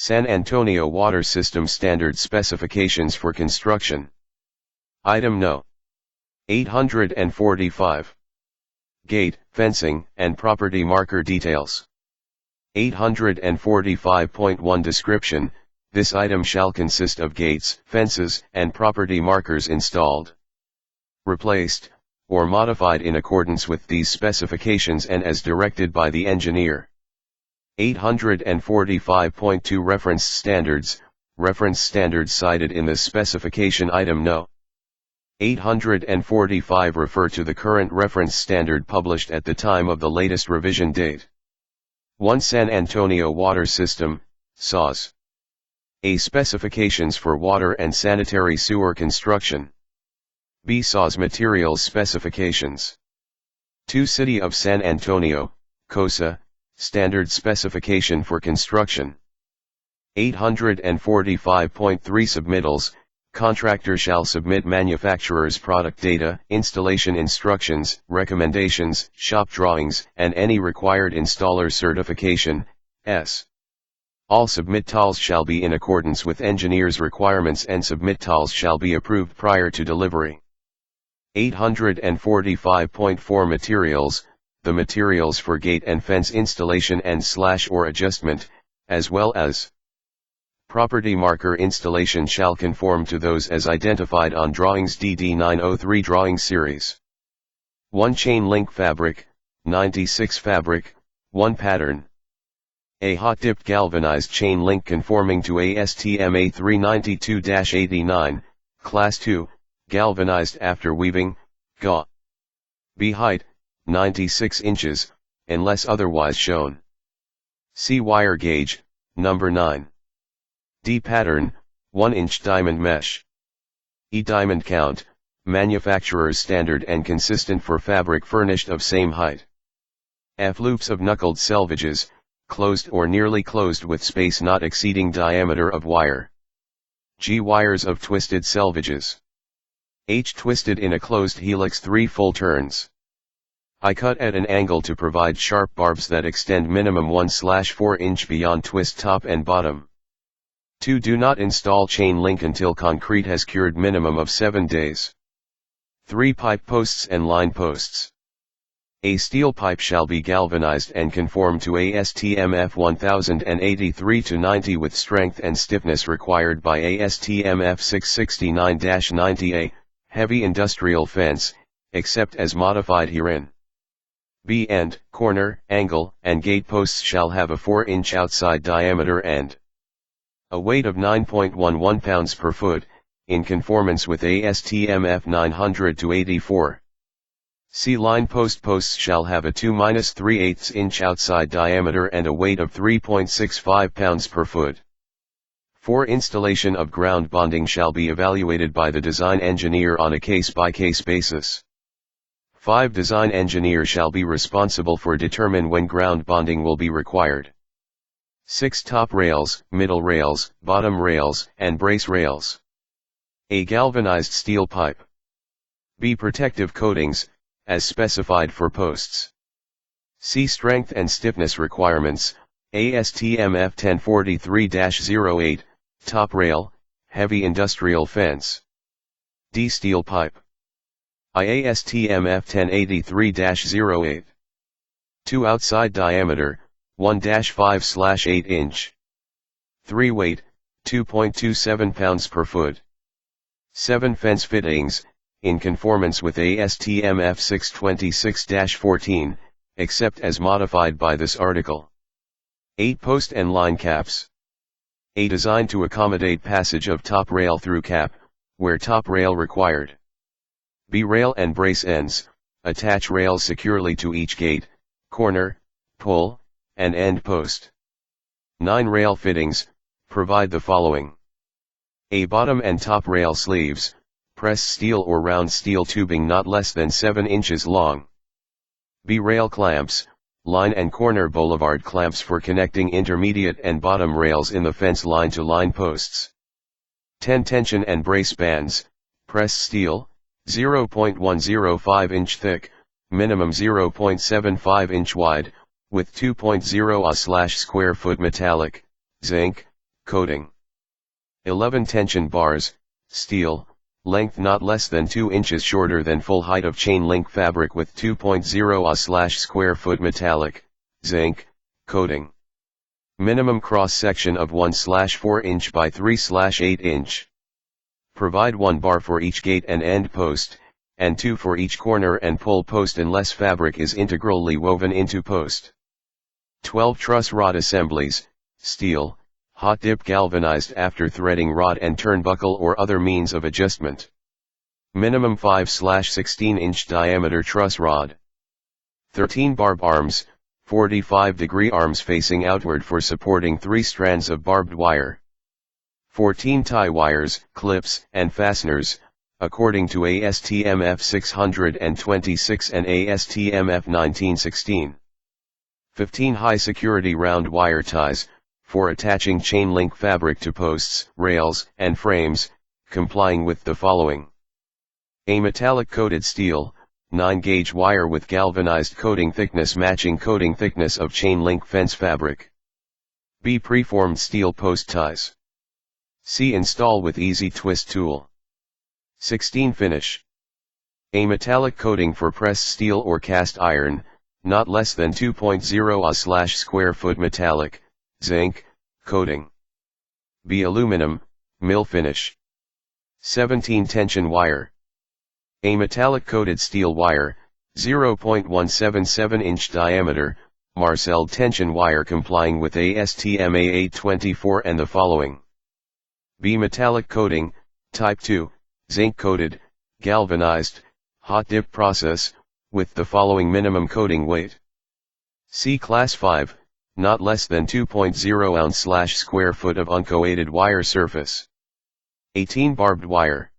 San Antonio Water System Standard Specifications for Construction. Item No. 845. Gate, fencing, and property marker details. 845.1 Description. This item shall consist of gates, fences, and property markers installed, replaced, or modified in accordance with these specifications and as directed by the engineer. 845.2 Reference Standards. Reference standards cited in this specification. Item No. 845 refer to the current reference standard published at the time of the latest revision date. 1. San Antonio Water System, SAWS. A. Specifications for water and sanitary sewer construction. B. SAWS Materials Specifications. 2. City of San Antonio, COSA, Standard Specification for Construction. 845.3 Submittals. Contractor shall submit manufacturer's product data, installation instructions, recommendations, shop drawings, and any required installer certification, S. All submittals shall be in accordance with engineer's requirements and submittals shall be approved prior to delivery. 845.4 Materials. The materials for gate and fence installation and / adjustment, as well as property marker installation shall conform to those as identified on drawings DD 903 drawing series. 1. Chain link fabric, 96 fabric, 1 pattern. A hot-dipped galvanized chain link conforming to ASTM A392-89, Class 2, galvanized after weaving, GA. B. Height, 96 inches, unless otherwise shown. C. Wire gauge, number 9. D. Pattern, 1-inch diamond mesh. E. Diamond count, manufacturer's standard and consistent for fabric furnished of same height. F. Loops of knuckled selvages, closed or nearly closed with space not exceeding diameter of wire. G. Wires of twisted selvages. H. Twisted in a closed helix 3 full turns. I. Cut at an angle to provide sharp barbs that extend minimum 1/4 inch beyond twist top and bottom. 2. Do not install chain link until concrete has cured minimum of 7 days. 3. Pipe posts and line posts. A. Steel pipe shall be galvanized and conform to ASTM F1083-90 with strength and stiffness required by ASTM F669-90A, heavy industrial fence, except as modified herein. B. End, corner, angle, and gate posts shall have a 4-inch outside diameter and a weight of 9.11 pounds per foot, in conformance with ASTM F900-84. C. Line posts shall have a 2-3/8 inch outside diameter and a weight of 3.65 pounds per foot. 4. Installation of ground bonding shall be evaluated by the design engineer on a case-by-case basis. 5. Design engineer shall be responsible for determine when ground bonding will be required. 6. Top rails, middle rails, bottom rails, and brace rails. A. Galvanized steel pipe. B. Protective coatings, as specified for posts. C. Strength and stiffness requirements, ASTM F1043-08, top rail, heavy industrial fence. D. Steel pipe. IASTM F1083-08. 2. Outside diameter, 1-5/8 inch. 3. Weight, 2.27 pounds per foot. 7. Fence fittings, in conformance with ASTM F626-14, except as modified by this article. 8. Post and line caps. A. Designed to accommodate passage of top rail through cap, where top rail required. B. Rail and brace ends, attach rails securely to each gate, corner, pull, and end post. 9. Rail fittings, provide the following. A. Bottom and top rail sleeves, pressed steel or round steel tubing not less than 7 inches long. B. Rail clamps, line and corner boulevard clamps for connecting intermediate and bottom rails in the fence line to line posts. 10. Tension and brace bands, pressed steel, 0.105 inch thick, minimum 0.75 inch wide, with 2.0 A/square foot metallic, zinc, coating. 11 tension bars, steel, length not less than 2 inches shorter than full height of chain link fabric with 2.0 A/square foot metallic, zinc, coating. Minimum cross-section of 1/4 inch by 3/8 inch. Provide 1 bar for each gate and end post, and 2 for each corner and pull post unless fabric is integrally woven into post. 12 truss rod assemblies, steel, hot dip galvanized after threading rod and turnbuckle or other means of adjustment. Minimum 5/16 inch diameter truss rod. 13 barb arms, 45-degree arms facing outward for supporting 3 strands of barbed wire. 14 tie wires, clips, and fasteners, according to ASTM F626 and ASTM F1916. 15 high-security round wire ties, for attaching chain link fabric to posts, rails, and frames, complying with the following. A metallic coated steel, 9-gauge wire with galvanized coating thickness matching coating thickness of chain link fence fabric. B. Preformed steel post ties. C. Install with easy twist tool. 16 Finish. A metallic coating for pressed steel or cast iron, not less than 2.0 A/square foot metallic, zinc, coating. B. Aluminum, mill finish. 17 Tension wire. A metallic coated steel wire, 0.177 inch diameter, Marcel tension wire complying with ASTM A824 and the following. B. Metallic coating, type 2, zinc coated, galvanized, hot dip process, with the following minimum coating weight. C. Class 5, not less than 2.0 ounce/square foot of uncoated wire surface. 18 Barbed wire.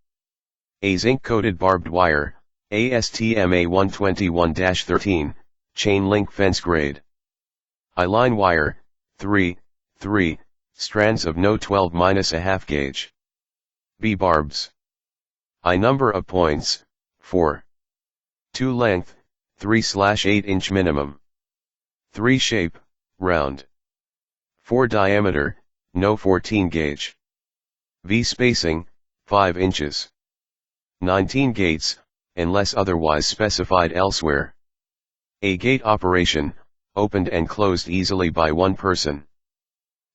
A zinc-coated barbed wire, ASTM A121-13, chain link fence grade. I line wire, 3 strands of no 12-1/2 gauge. B barbs. I number of points, 4. 2 length, 3/8 inch minimum. 3 shape, round. 4 diameter, no 14 gauge. V spacing, 5 inches. 19 gates, unless otherwise specified elsewhere. A gate operation, opened and closed easily by one person.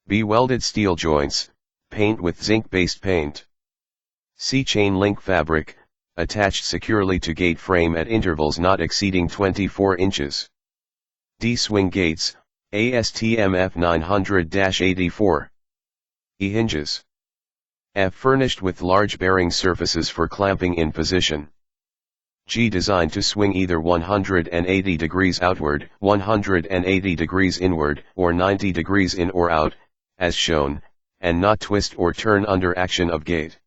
B welded steel joints, paint with zinc-based paint. C chain link fabric, attached securely to gate frame at intervals not exceeding 24 inches. D swing gates, ASTM F900-84. E hinges. F furnished with large bearing surfaces for clamping in position. G designed to swing either 180 degrees outward, 180 degrees inward, or 90 degrees in or out, as shown, and not twist or turn under action of gate.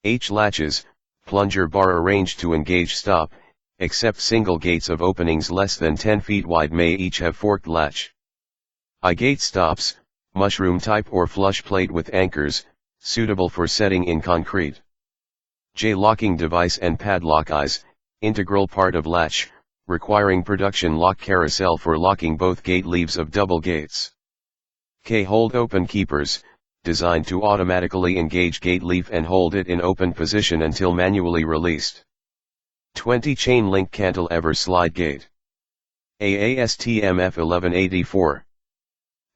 H latches, plunger bar arranged to engage stop, except single gates of openings less than 10 feet wide may each have forked latch. I gate stops, mushroom type or flush plate with anchors, suitable for setting in concrete. J locking device and padlock eyes, integral part of latch, requiring production lock carousel for locking both gate leaves of double gates. K hold open keepers, designed to automatically engage gate leaf and hold it in open position until manually released. 20 chain link cantilever slide gate. ASTM F1184.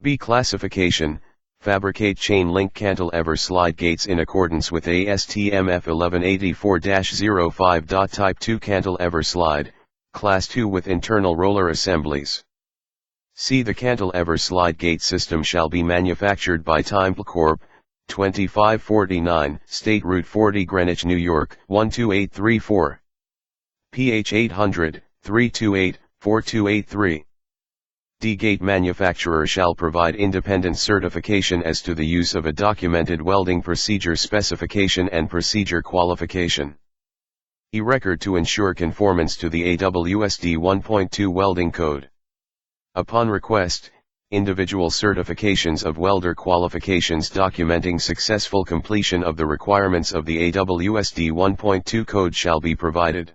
B classification, fabricate chain link cantilever slide gates in accordance with ASTM F1184-05. Type 2 cantilever slide, Class 2 with internal roller assemblies. C. The cantilever slide gate system shall be manufactured by Timple Corp., 2549, State Route 40 Greenwich, New York, 12834. PH 800, 328, 4283. D. Gate manufacturer shall provide independent certification as to the use of a documented welding procedure specification and procedure qualification. E. Record to ensure conformance to the AWSD 1.2 welding code. Upon request, individual certifications of welder qualifications documenting successful completion of the requirements of the AWSD 1.2 code shall be provided.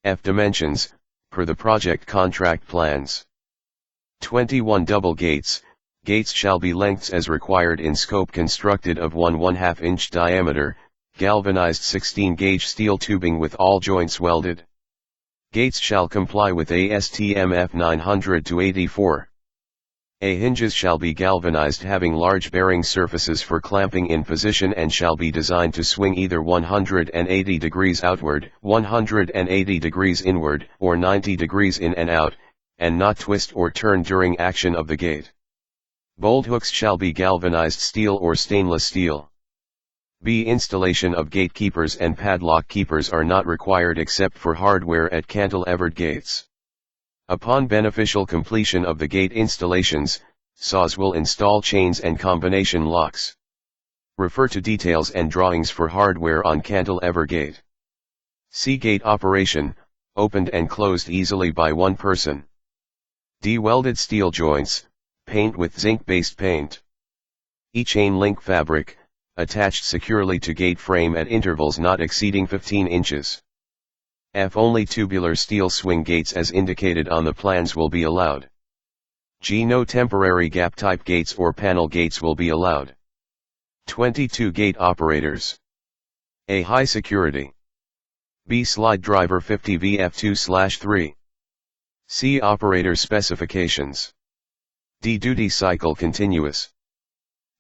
F. Dimensions, per the project contract plans. 21 double gates, Gates shall be lengths as required in scope constructed of 1/2 inch diameter, galvanized 16-gauge steel tubing with all joints welded. Gates shall comply with ASTM F900-84. A hinges shall be galvanized having large bearing surfaces for clamping in position and shall be designed to swing either 180 degrees outward, 180 degrees inward, or 90 degrees in and out, and not twist or turn during action of the gate. Bolt hooks shall be galvanized steel or stainless steel. B. Installation of gatekeepers and padlock keepers are not required except for hardware at cantilevered gates. Upon beneficial completion of the gate installations, SAWS will install chains and combination locks. Refer to details and drawings for hardware on cantilever gate. C. Gate operation, opened and closed easily by one person. D. Welded steel joints, paint with zinc-based paint. E. Chain link fabric, attached securely to gate frame at intervals not exceeding 15 inches. F. Only tubular steel swing gates as indicated on the plans will be allowed. G. No temporary gap-type gates or panel gates will be allowed. 22 Gate operators. A. High security. B. Slide driver 50 VF2/3. C. Operator specifications. D. Duty cycle continuous.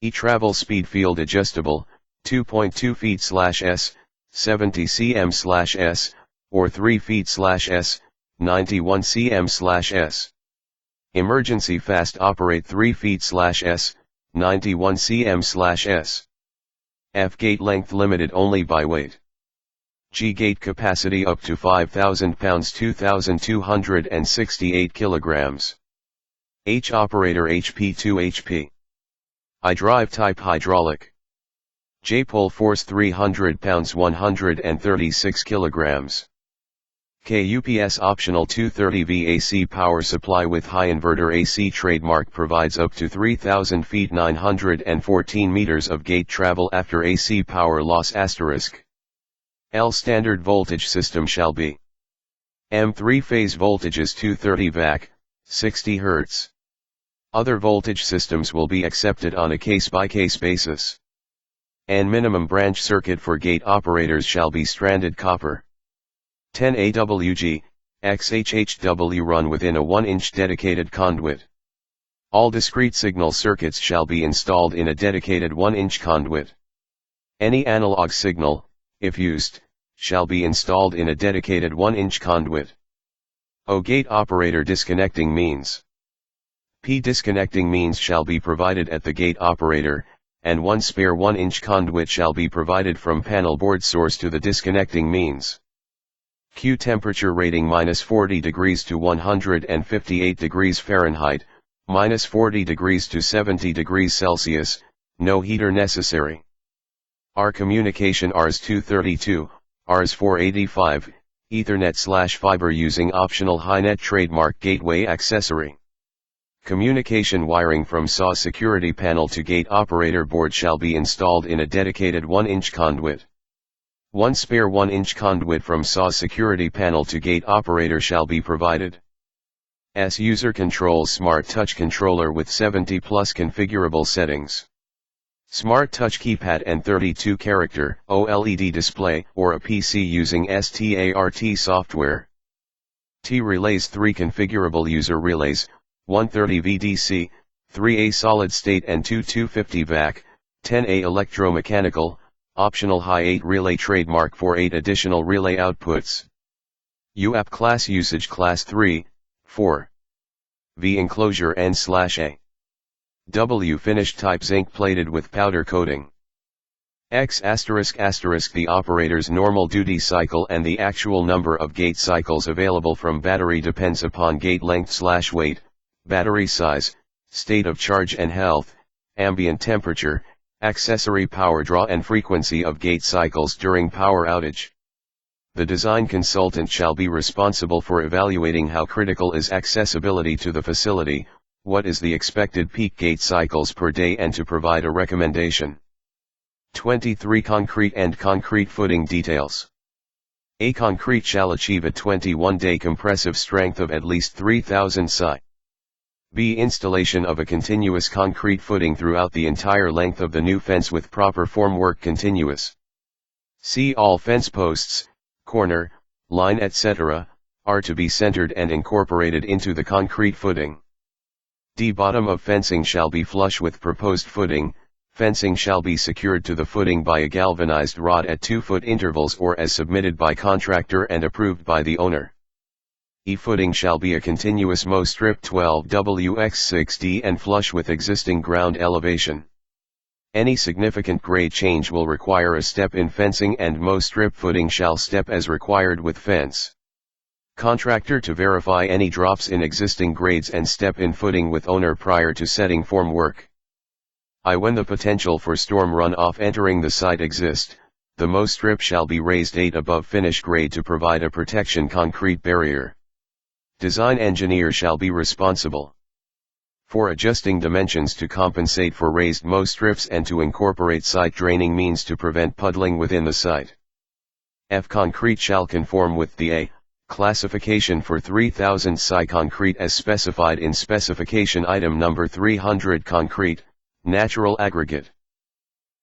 E. Travel speed field adjustable, 2.2 feet/s, 70 cm/s, or 3 feet/s, 91 cm/s. Emergency fast operate 3 feet/s, 91 cm/s. F. Gate length limited only by weight. G. Gate capacity up to 5,000 pounds 2,268 kilograms. H. Operator HP2 HP. I. Drive type hydraulic. J. Pull force 300 pounds 136 kilograms. K. UPS optional 230 V AC power supply with high inverter AC trademark provides up to 3,000 feet 914 meters of gate travel after AC power loss *. L. Standard voltage system shall be M. 3-phase voltages 230 VAC, 60 Hz. Other voltage systems will be accepted on a case-by-case basis. N. Minimum branch circuit for gate operators shall be stranded copper. 10 AWG, XHHW run within a 1-inch dedicated conduit. All discrete signal circuits shall be installed in a dedicated 1-inch conduit. Any analog signal, if used, shall be installed in a dedicated 1-inch conduit. O. Gate operator disconnecting means. P. Disconnecting means shall be provided at the gate operator, and one spare 1-inch conduit shall be provided from panel board source to the disconnecting means. Q. Temperature rating -40 degrees to 158 degrees Fahrenheit, -40 degrees to 70 degrees Celsius, no heater necessary. R. Communication RS-232, RS-485, Ethernet/fiber using optional HiNet trademark gateway accessory. Communication wiring from SAWS security panel to gate operator board shall be installed in a dedicated 1-inch conduit. One spare 1-inch conduit from SAWS security panel to gate operator shall be provided. S. User controls Smart Touch controller with 70+ configurable settings. Smart Touch keypad and 32-character OLED display or a PC using START software. T. Relays 3 configurable user relays, 130 VDC, 3A solid state and 2 250 VAC, 10A electromechanical, optional high 8 relay trademark for 8 additional relay outputs. UAP class usage class 3, 4. V enclosure N/A. W finished type zinc plated with powder coating. X*** the operator's normal duty cycle and the actual number of gate cycles available from battery depends upon gate length/weight, battery size, state of charge and health, ambient temperature, accessory power draw and frequency of gate cycles during power outage. The design consultant shall be responsible for evaluating how critical is accessibility to the facility, what is the expected peak gate cycles per day and to provide a recommendation. 23 Concrete and concrete footing details. A concrete shall achieve a 21-day compressive strength of at least 3,000 psi. B. Installation of a continuous concrete footing throughout the entire length of the new fence with proper formwork continuous. C. All fence posts, corner, line etc., are to be centered and incorporated into the concrete footing. D. Bottom of fencing shall be flush with proposed footing. Fencing shall be secured to the footing by a galvanized rod at 2-foot intervals or as submitted by contractor and approved by the owner. E. Footing shall be a continuous mow strip 12W×6D and flush with existing ground elevation. Any significant grade change will require a step in fencing and mow strip footing shall step as required with fence. Contractor to verify any drops in existing grades and step in footing with owner prior to setting formwork. I. When the potential for storm runoff entering the site exists, the mow strip shall be raised 8 above finish grade to provide a protection concrete barrier. Design engineer shall be responsible for adjusting dimensions to compensate for raised mow strips and to incorporate site draining means to prevent puddling within the site. F. Concrete shall conform with the A. classification for 3000 SI concrete as specified in specification item number 300 concrete, natural aggregate.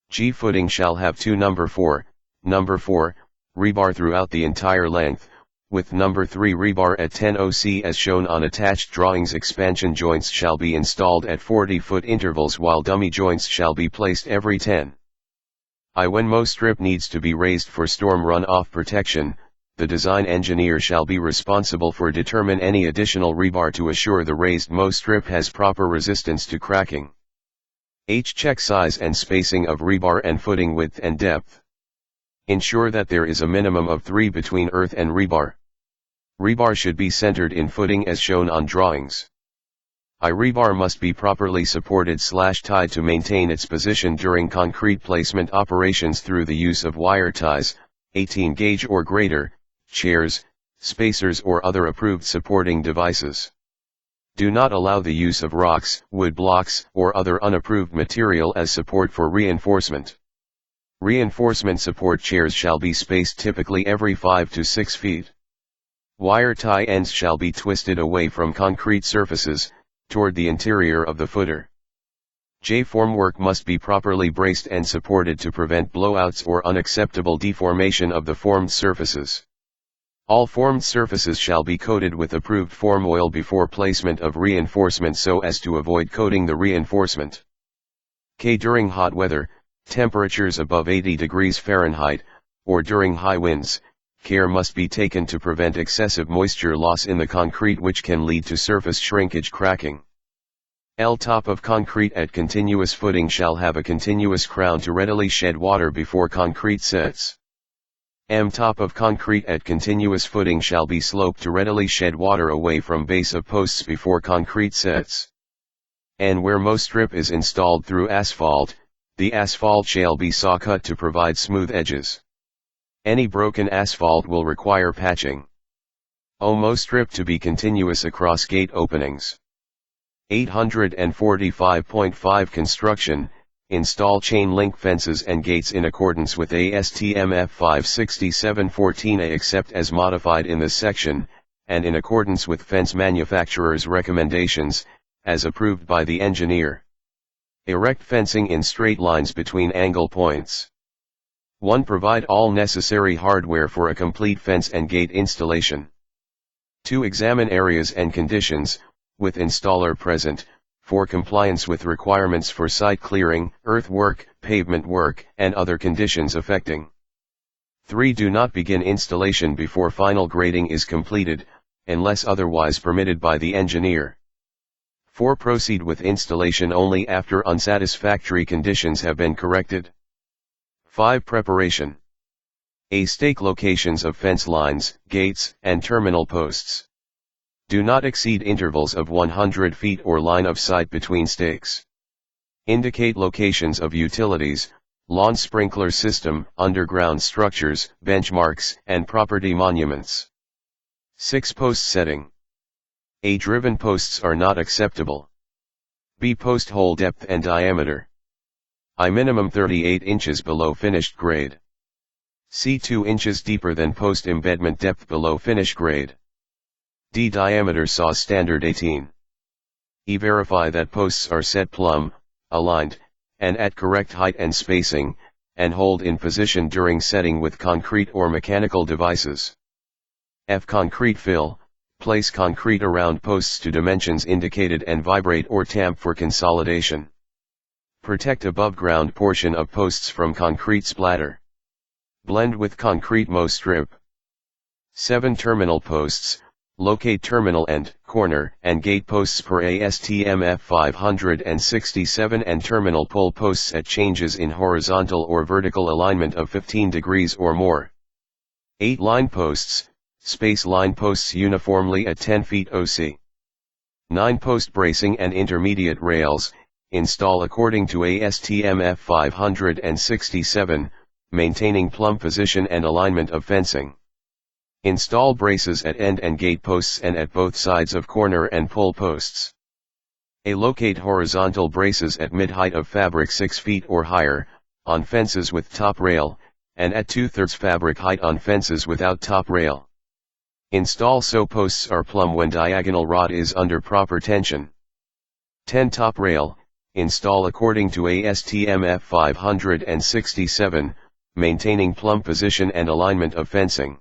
G. Footing shall have two number 4 rebar throughout the entire length, with number 3 rebar at 10 OC as shown on attached drawings. Expansion joints shall be installed at 40-foot intervals while dummy joints shall be placed every 10. I. When mow strip needs to be raised for storm runoff protection, the design engineer shall be responsible for determine any additional rebar to assure the raised mow strip has proper resistance to cracking. H. Check size and spacing of rebar and footing width and depth. Ensure that there is a minimum of 3 between earth and rebar. Rebar should be centered in footing as shown on drawings. I. Rebar must be properly supported/tied to maintain its position during concrete placement operations through the use of wire ties, 18 gauge or greater, chairs, spacers or other approved supporting devices. Do not allow the use of rocks, wood blocks, or other unapproved material as support for reinforcement. Reinforcement support chairs shall be spaced typically every 5 to 6 feet. Wire tie ends shall be twisted away from concrete surfaces, toward the interior of the footer. J. Formwork must be properly braced and supported to prevent blowouts or unacceptable deformation of the formed surfaces. All formed surfaces shall be coated with approved form oil before placement of reinforcement so as to avoid coating the reinforcement. K. During hot weather, temperatures above 80 degrees Fahrenheit, or during high winds, care must be taken to prevent excessive moisture loss in the concrete which can lead to surface shrinkage cracking. L. Top of concrete at continuous footing shall have a continuous crown to readily shed water before concrete sets. M. Top of concrete at continuous footing shall be sloped to readily shed water away from base of posts before concrete sets. N. Where mow strip is installed through asphalt, the asphalt shall be saw cut to provide smooth edges. Any broken asphalt will require patching. O. Mow strip to be continuous across gate openings. 845.5 Construction. Install chain link fences and gates in accordance with ASTM F56714A except as modified in this section, and in accordance with fence manufacturer's recommendations, as approved by the engineer. Erect fencing in straight lines between angle points. 1. Provide all necessary hardware for a complete fence and gate installation. 2. Examine areas and conditions, with installer present, for compliance with requirements for site clearing, earthwork, pavement work, and other conditions affecting. 3. Do not begin installation before final grading is completed, unless otherwise permitted by the engineer. 4. Proceed with installation only after unsatisfactory conditions have been corrected. 5. Preparation. A. Stake locations of fence lines, gates, and terminal posts. Do not exceed intervals of 100 feet or line of sight between stakes. Indicate locations of utilities, lawn sprinkler system, underground structures, benchmarks, and property monuments. 6. Post setting. A. Driven posts are not acceptable. B. Post hole depth and diameter. I. Minimum 38 inches below finished grade. C. 2 inches deeper than post embedment depth below finish grade. D. Diameter SAWS standard 18. E. Verify that posts are set plumb, aligned, and at correct height and spacing, and hold in position during setting with concrete or mechanical devices. F. Concrete fill, place concrete around posts to dimensions indicated and vibrate or tamp for consolidation. Protect above ground portion of posts from concrete splatter. Blend with concrete mow strip. 7. Terminal posts, locate terminal end, corner, and gate posts per ASTM F567 and terminal pole posts at changes in horizontal or vertical alignment of 15 degrees or more. 8. Line posts, space line posts uniformly at 10 feet OC. 9. Post bracing and intermediate rails, install according to ASTM F567, maintaining plumb position and alignment of fencing. Install braces at end and gate posts and at both sides of corner and pole posts. A. Locate horizontal braces at mid-height of fabric 6 feet or higher, on fences with top rail, and at 2/3 fabric height on fences without top rail. Install so posts are plumb when diagonal rod is under proper tension. 10. Top rail, install according to ASTM F567, maintaining plumb position and alignment of fencing.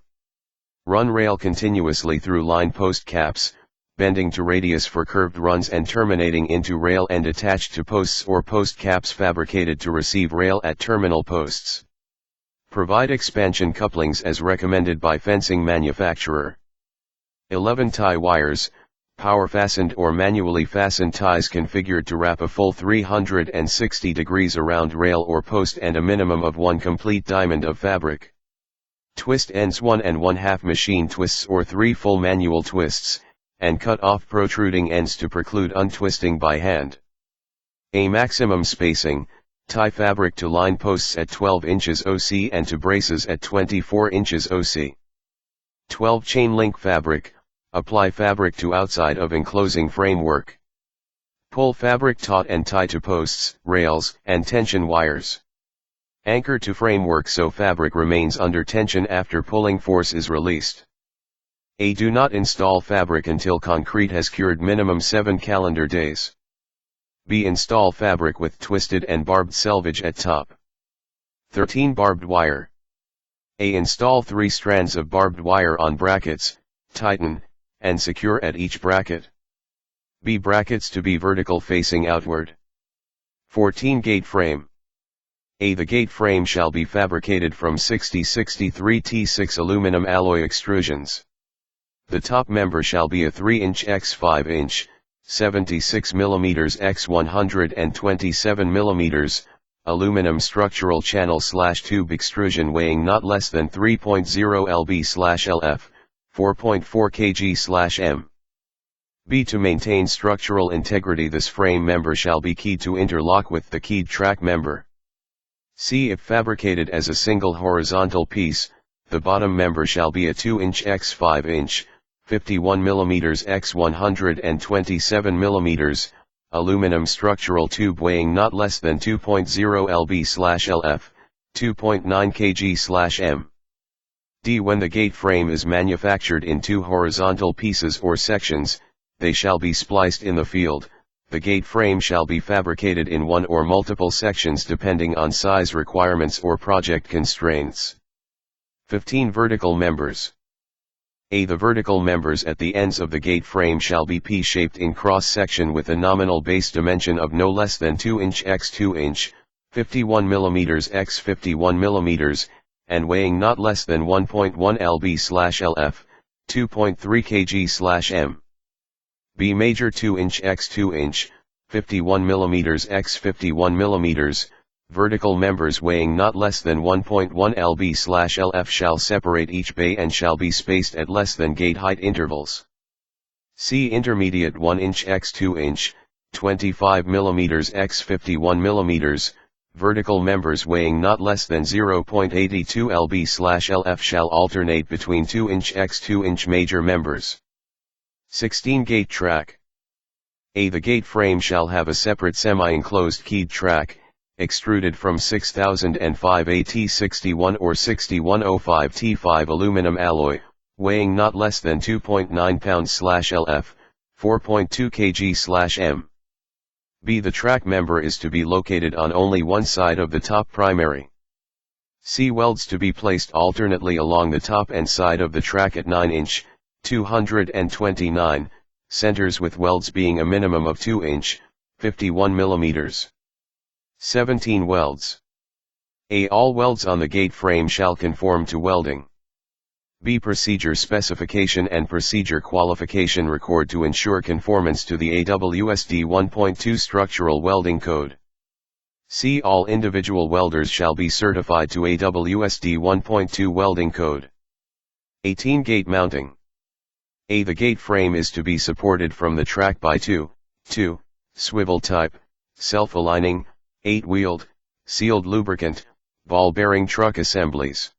Run rail continuously through line post caps, bending to radius for curved runs and terminating into rail and attached to posts or post caps fabricated to receive rail at terminal posts. Provide expansion couplings as recommended by fencing manufacturer. 11. Tie wires, power fastened or manually fastened ties configured to wrap a full 360 degrees around rail or post and a minimum of 1 complete diamond of fabric. Twist ends 1 1/2 machine twists or 3 full manual twists, and cut off protruding ends to preclude untwisting by hand. A. Maximum spacing, tie fabric to line posts at 12 inches OC and to braces at 24 inches OC. 12. Chain link fabric, apply fabric to outside of enclosing framework. Pull fabric taut and tie to posts, rails, and tension wires. Anchor to framework so fabric remains under tension after pulling force is released. A. Do not install fabric until concrete has cured minimum 7 calendar days. B. Install fabric with twisted and barbed selvage at top. 13. Barbed wire. A. Install 3 strands of barbed wire on brackets, tighten, and secure at each bracket. B. Brackets to be vertical facing outward. 14. Gate frame. A. The gate frame shall be fabricated from 6063 T6 aluminum alloy extrusions. The top member shall be a 3-inch x 5-inch, 76 mm x 127 mm, aluminum structural channel/tube extrusion weighing not less than 3.0 lb/lf, 4.4 kg/m. B. To maintain structural integrity this frame member shall be keyed to interlock with the keyed track member. C. If fabricated as a single horizontal piece, the bottom member shall be a 2-inch x 5-inch, 51 mm x 127 mm, aluminum structural tube weighing not less than 2.0 lb/lf, 2.9 kg/m. D. When the gate frame is manufactured in 2 horizontal pieces or sections, they shall be spliced in the field. The gate frame shall be fabricated in 1 or multiple sections depending on size requirements or project constraints. 15. Vertical members. A. The vertical members at the ends of the gate frame shall be P-shaped in cross-section with a nominal base dimension of no less than 2-inch x 2-inch, 51 mm x 51 mm, and weighing not less than 1.1 lb/lf, 2.3 kg/m. B. Major 2-inch x 2-inch, 51 mm x 51 mm, vertical members weighing not less than 1.1 lb/lf shall separate each bay and shall be spaced at less than gate height intervals. C. Intermediate 1-inch x 2-inch, 25 mm x 51 mm, vertical members weighing not less than 0.82 lb/lf shall alternate between 2-inch x 2-inch major members. 16. Gate track. A. The gate frame shall have a separate semi-enclosed keyed track, extruded from 6005 AT61 or 6105 T5 aluminum alloy, weighing not less than 2.9 pounds/lf, 4.2 kg/m. B. The track member is to be located on only one side of the top primary. C. Welds to be placed alternately along the top and side of the track at 9 inch, 229, centers with welds being a minimum of 2 inch, 51 mm. 17 welds. A. All welds on the gate frame shall conform to welding. B. Procedure specification and procedure qualification record to ensure conformance to the AWSD 1.2 Structural Welding Code. C. All individual welders shall be certified to AWSD 1.2 Welding Code. 18 Gate mounting. A. The gate frame is to be supported from the track by 2 swivel type, self-aligning, 8-wheeled, sealed lubricant, ball-bearing truck assemblies.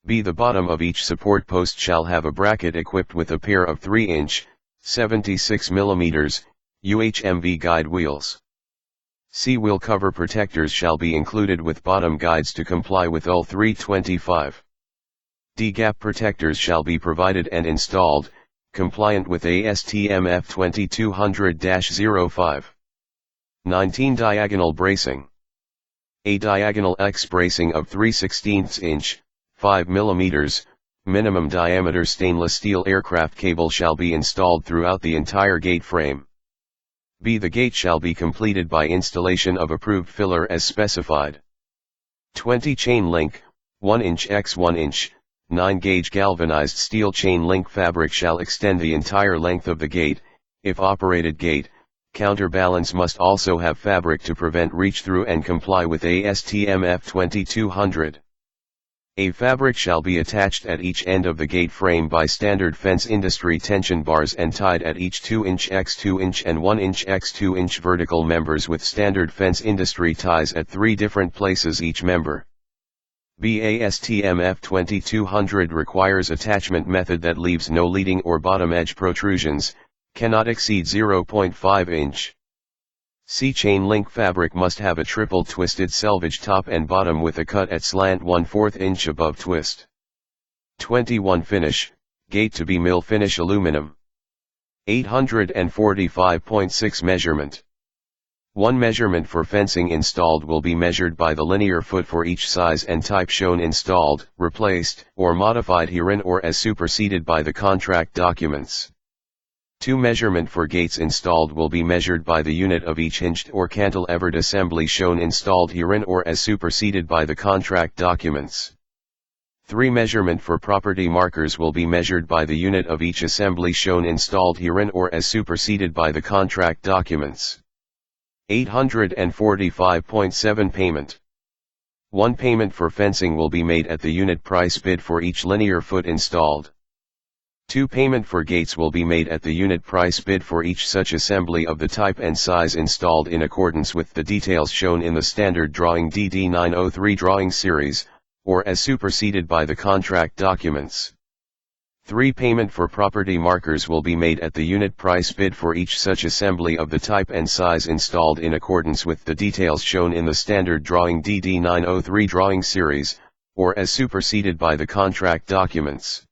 B. The bottom of each support post shall have a bracket equipped with a pair of 3 inch, 76 mm, UHMV guide wheels. C. Wheel cover protectors shall be included with bottom guides to comply with UL 325. D. Gap protectors shall be provided and installed, compliant with ASTM F2200-05. 19 Diagonal bracing. A diagonal X bracing of 3/16 inch, 5 mm, minimum diameter stainless steel aircraft cable shall be installed throughout the entire gate frame. B. The gate shall be completed by installation of approved filler as specified. 20 Chain link, 1 inch x 1 inch, 9 gauge galvanized steel chain link fabric shall extend the entire length of the gate. If operated gate, counterbalance must also have fabric to prevent reach-through and comply with ASTM F2200. A fabric shall be attached at each end of the gate frame by standard fence industry tension bars and tied at each 2 inch x 2 inch and 1 inch x 2 inch vertical members with standard fence industry ties at 3 different places each member. BASTM F2200 requires attachment method that leaves no leading or bottom edge protrusions, cannot exceed 0.5 inch. C. Chain link fabric must have a triple twisted selvage top and bottom with a cut at slant 1/4 inch above twist. 21 Finish, gate to be mill finish aluminum. 845.6 Measurement. One measurement for fencing installed will be measured by the linear foot for each size and type shown installed, replaced, or modified herein or as superseded by the contract documents. 2 Measurement for gates installed will be measured by the unit of each hinged or cantilevered assembly shown installed herein or as superseded by the contract documents. 3 Measurement for property markers will be measured by the unit of each assembly shown installed herein or as superseded by the contract documents. 845.7 Payment. 1 payment for fencing will be made at the unit price bid for each linear foot installed. 2 Payment for gates will be made at the unit price bid for each such assembly of the type and size installed in accordance with the details shown in the standard drawing DD903 drawing series, or as superseded by the contract documents. 3 Payment for property markers will be made at the unit price bid for each such assembly of the type and size installed in accordance with the details shown in the standard drawing DD903 drawing series, or as superseded by the contract documents.